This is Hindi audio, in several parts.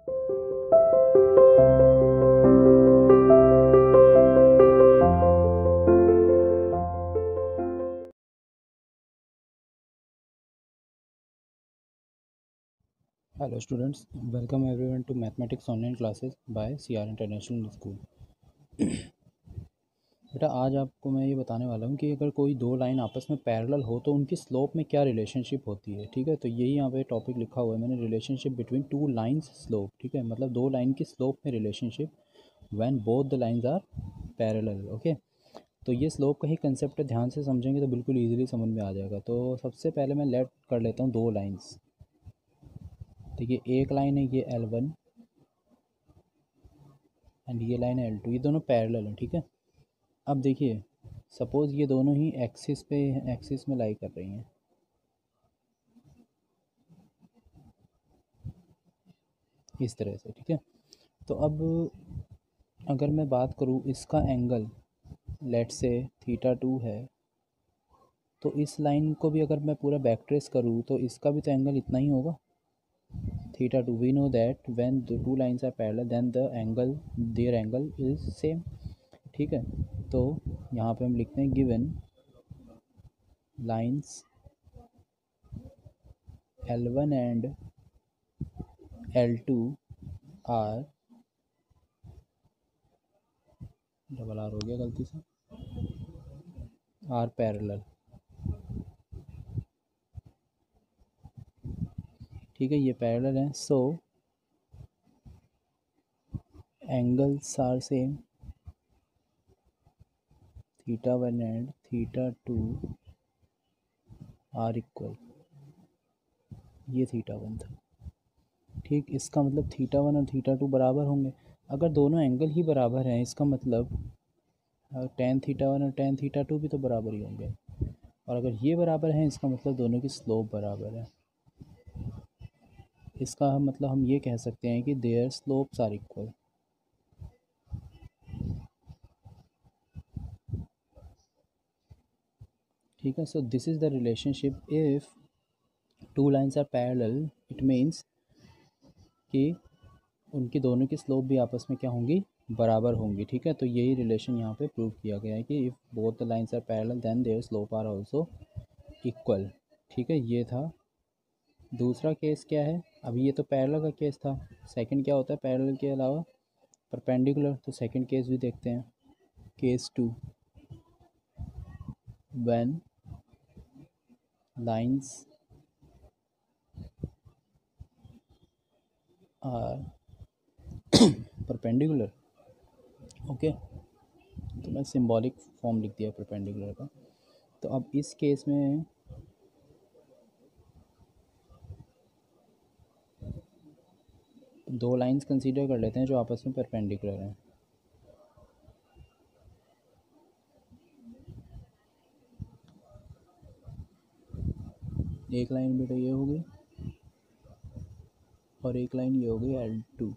Hello students, welcome everyone to mathematics online classes by CR International School। बेटा आज आपको मैं ये बताने वाला हूँ कि अगर कोई दो लाइन आपस में पैरेलल हो तो उनकी स्लोप में क्या रिलेशनशिप होती है। ठीक है, तो यही यहाँ पे टॉपिक लिखा हुआ है मैंने, relationship between two lines slope. ठीक है, मतलब दो लाइन की स्लोप में relationship when both the lines are parallel. Okay, तो ये स्लोप का ही कंसेप्ट है, ध्यान से समझेंगे तो बिल्कुल ईजिली समझ में आ जाएगा। तो सबसे पहले मैं लेट कर लेता हूँ दो लाइन्स। देखिए, एक लाइन है ये L1 एंड ये लाइन है L2, ये दोनों पैरेलल हैं। ठीक है, अब देखिए सपोज़ ये दोनों ही एक्सिस में लाई कर रही हैं। इस तरह से। ठीक है, तो अब अगर मैं बात करूँ इसका एंगल लेट से θ2 है, तो इस लाइन को भी अगर मैं पूरा बैक ट्रेस करूँ तो इसका भी तो एंगल इतना ही होगा, θ2। We know that when the two lines are parallel then the angle there angle is same. ठीक है, तो यहाँ पे हम लिखते हैं given lines L1 and L2 are, double are हो गया गलती से, आर पैरेलल। ठीक है, ये पैरेलल हैं, so angles are same, θ1 and θ2 are equal. ये θ1 था। ठीक, इसका मतलब θ1 और θ2 बराबर होंगे। अगर दोनों एंगल ही बराबर हैं इसका मतलब tan θ1 और tan θ2 भी तो बराबर ही होंगे, और अगर ये बराबर हैं इसका मतलब दोनों की स्लोप बराबर है। इसका मतलब हम ये कह सकते हैं कि देयर स्लोप्स आर इक्वल। ठीक है, so this is the relationship if two lines are parallel, it means कि उनकी दोनों की स्लोप भी आपस में क्या होंगी, बराबर होंगी। ठीक है, तो यही रिलेशन यहाँ पे प्रूव किया गया है कि if both the lines are parallel then their slope are also equal. ठीक है, ये था। दूसरा केस क्या है, अभी ये तो पैरेलल का केस था, सेकंड क्या होता है पैरेलल के अलावा, परपेंडिकुलर। तो सेकंड केस भी देखते हैं, case 2, when lines are perpendicular. Okay, तो मैं सिंबॉलिक फॉर्म लिख दिया परपेंडिकुलर का। तो अब इस केस में दो लाइंस कंसीडर कर लेते हैं जो आपस में परपेंडिकुलर हैं। एक लाइन बेटा ये हो गई और एक लाइन ये हो गई L2।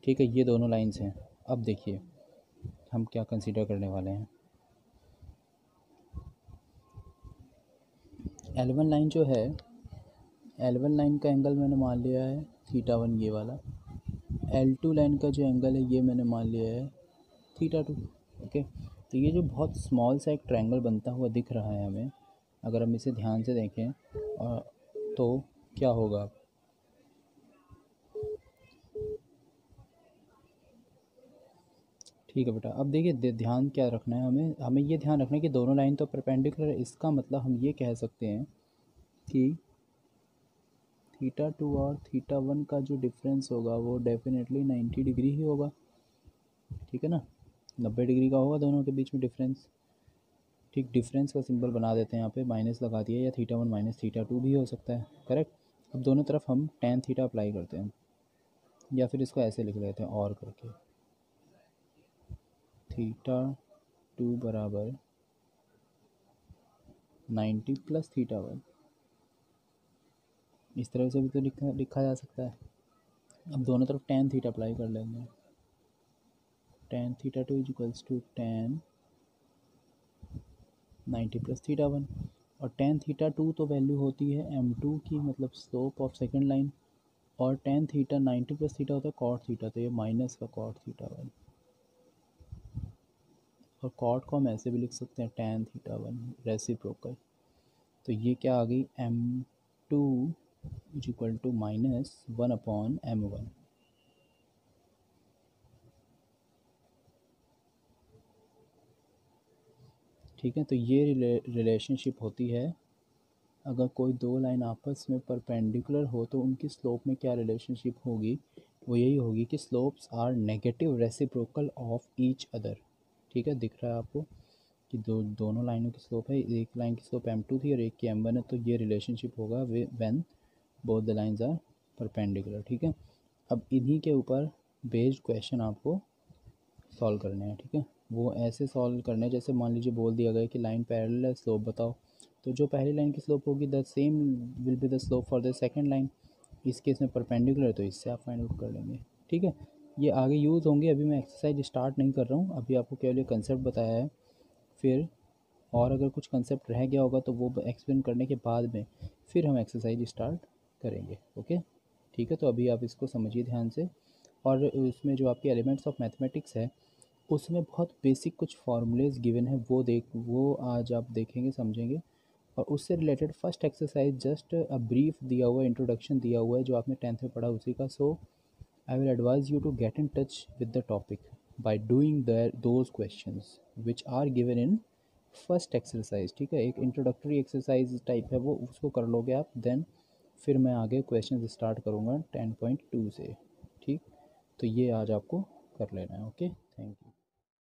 ठीक है, ये दोनों लाइंस हैं। अब देखिए हम क्या कंसीडर करने वाले हैं। L1 लाइन जो है, L1 लाइन का एंगल मैंने मान लिया है θ1 ये वाला। L2 लाइन का जो एंगल है ये मैंने मान लिया है θ2। ओके, तो ये जो बहुत स्मॉल सा एक ट्रायंगल बनता हुआ दिख रहा है हमें, अगर हम इसे ध्यान से देखें तो क्या होगा, ठीक है बेटा। अब देखिए ध्यान क्या रखना है, हमें ये ध्यान रखना है कि दोनों लाइन तो परपेंडिकुलर है। इसका मतलब हम ये कह सकते हैं कि θ2 और θ1 का जो डिफरेंस होगा वो डेफिनेटली 90 डिग्री ही होगा। ठीक है ना, 90 डिग्री का होगा दोनों के बीच में डिफरेंस। ठीक, डिफरेंस का सिंबल बना देते हैं यहाँ पे, माइनस लगा दिया, या θ1 माइनस θ2 भी हो सकता है। करेक्ट, अब दोनों तरफ हम tan थीटा अप्लाई करते हैं, या फिर इसको ऐसे लिख लेते हैं और करके, θ2 बराबर 90 प्लस θ1। इस तरह से भी तो लिखा जा सकता है। अब दोनों तरफ tan थीटा अप्लाई कर लेंगे, tan θ2 is equals to tan 90 plus θ1। और टेन थीटा टू तो वैल्यू होती है m2 की, मतलब स्लोप ऑफ सेकंड लाइन, और टेन थीटा 90 प्लस थीटा होता है कॉट थीटा, तो ये माइनस का कॉट थीटा वन, और कॉट को हम ऐसे भी लिख सकते हैं टेन थीटा वन रेसिप्रोकल। तो ये क्या आ गई, m2 is equal to minus one upon m1। ठीक है, तो ये रिलेशनशिप होती है अगर कोई दो लाइन आपस में परपेंडिकुलर हो तो उनकी स्लोप में क्या रिलेशनशिप होगी, वो यही होगी कि slopes are negative reciprocal of each other. ठीक है, दिख रहा है आपको कि दोनों लाइनों की स्लोप है, एक लाइन की स्लोप m2 थी और एक की m1 है, तो ये रिलेशनशिप होगा when both the lines are perpendicular. ठीक है, अब इन्हीं के ऊपर बेस्ड क्वेश्चन आपको सॉल्व करने हैं। ठीक है, वो ऐसे सॉल्व करने हैं जैसे मान लीजिए बोल दिया गया कि लाइन पैरेलल है, स्लोप बताओ, तो जो पहली लाइन की स्लोप होगी the same will be the slope for the second line. इस केस में परपेंडिकुलर है तो इससे आप फाइंड आउट कर लेंगे। ठीक है, ये आगे यूज़ होंगे, अभी मैं एक्सरसाइज स्टार्ट नहीं कर रहा हूँ, अभी आपको केवल ये कंसेप्ट बताया है। फिर और अगर कुछ कंसेप्ट रह गया होगा तो वो एक्सप्लेन करने के बाद में फिर हम एक्सरसाइज स्टार्ट करेंगे। ओके, ठीक है, तो अभी आप इसको समझिए ध्यान से। और उसमें जो आपके एलिमेंट्स ऑफ मैथमेटिक्स है उसमें बहुत बेसिक कुछ फार्मूलेज गिवन है, वो आज आप देखेंगे समझेंगे। और उससे related first exercise just a brief दिया हुआ है, इंट्रोडक्शन दिया हुआ है जो आपने टेंथ में पढ़ा उसी का। So I will advise you to get in touch with the topic by doing those questions which are given in first exercise. ठीक है, एक इंट्रोडक्टरी एक्सरसाइज टाइप है वो, उसको कर लोगे आप, देन फिर मैं आगे क्वेश्चन स्टार्ट करूँगा 10.2 से। ठीक, तो ये आज आपको कर लेना है। Okay, thank you.